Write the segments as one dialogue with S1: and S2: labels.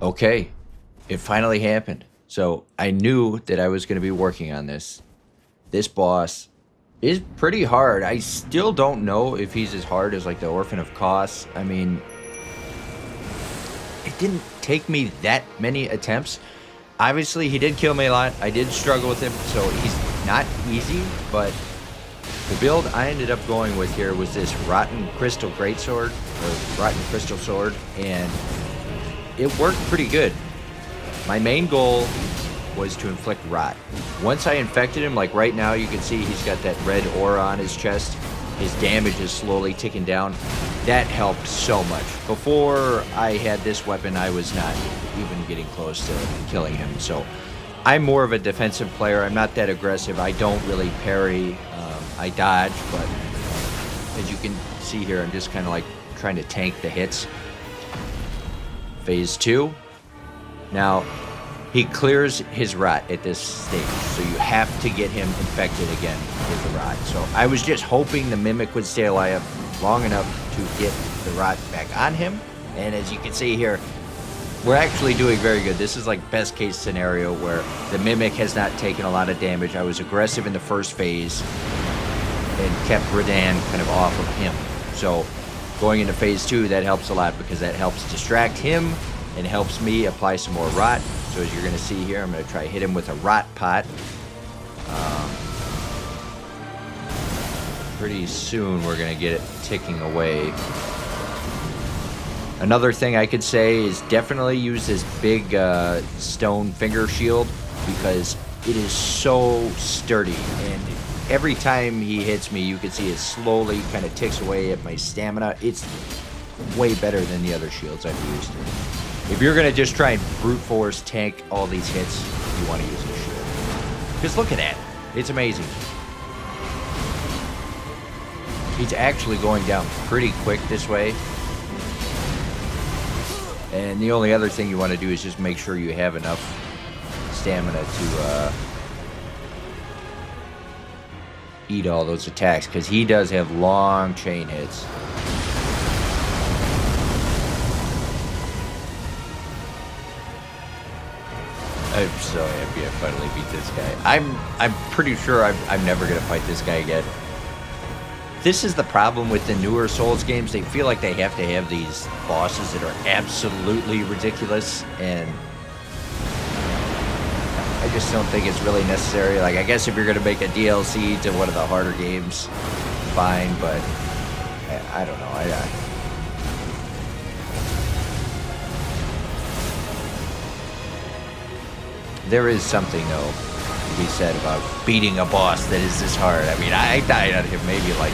S1: Okay, it finally happened. So I knew that I was going to be working on this. This boss is pretty hard. I still don't know if he's as hard as like the Orphan of Kos. I mean, it didn't take me that many attempts. Obviously, he did kill me a lot. I did struggle with him, so he's not easy, but the build I ended up going with here was this Rotten Crystal Greatsword, or Rotten Crystal Sword, and it worked pretty good. My main goal was to inflict rot. Once I infected him, like right now you can see he's got that red aura on his chest. His damage is slowly ticking down. That helped so much. Before I had this weapon, I was not even getting close to killing him. So I'm more of a defensive player. I'm not that aggressive. I don't really parry. I dodge, but as you can see here, I'm just kind of like trying to tank the hits. Phase 2. Now, he clears his rot at this stage, so you have to get him infected again with the rot. So I was just hoping the Mimic would stay alive long enough to get the rot back on him. And as you can see here, we're actually doing very good. This is like best case scenario where the Mimic has not taken a lot of damage. I was aggressive in the first phase and kept Radahn kind of off of him. So going into phase 2, that helps a lot because that helps distract him and helps me apply some more rot. So as you're going to see here, I'm going to try to hit him with a rot pot. Pretty soon we're going to get it ticking away. Another thing I could say is definitely use this big stone finger shield because it is so sturdy, and every time he hits me you can see it slowly kind of ticks away at my stamina. It's way better than the other shields I've used. If you're going to just try and brute force tank all these hits, you want to use a shield. Because look at that. It's amazing. He's actually going down pretty quick this way. And the only other thing you want to do is just make sure you have enough stamina to eat all those attacks, because he does have long chain hits. I'm so happy I finally beat this guy. I'm pretty sure I'm never gonna fight this guy again. This is the problem with the newer Souls games. They feel like they have to have these bosses that are absolutely ridiculous, and I just don't think it's really necessary. Like, I guess if you're gonna make a DLC to one of the harder games, fine, but I don't know. There is something, though, to be said about beating a boss that is this hard. I mean, I died on him maybe like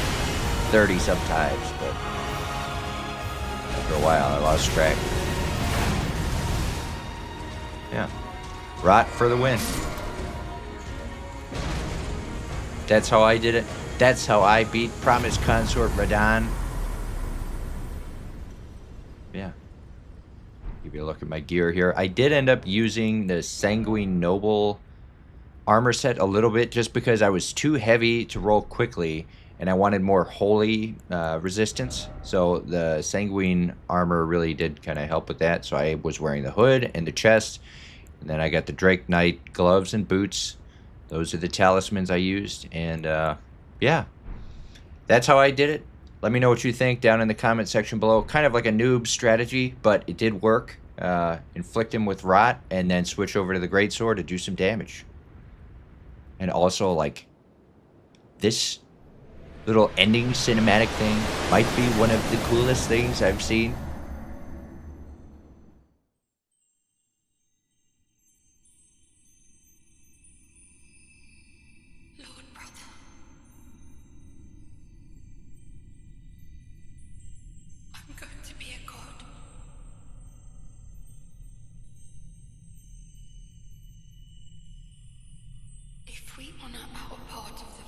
S1: 30-some times, but after a while I lost track. Yeah. Rot for the win. That's how I did it. That's how I beat Promised Consort Radahn. Yeah. Give you a look at my gear here. I did end up using the Sanguine Noble armor set a little bit just because I was too heavy to roll quickly and I wanted more holy resistance. So the Sanguine armor really did kind of help with that. So I was wearing the hood and the chest, and then I got the Drake Knight gloves and boots. Those are the talismans I used, and yeah, that's how I did it. Let me know what you think down in the comment section below. Kind of like a noob strategy, but it did work. Inflict him with rot, and then switch over to the greatsword to do some damage. And also, like, this little ending cinematic thing might be one of the coolest things I've seen.
S2: Lord, brother. I'm going to be a god. If we honor our part of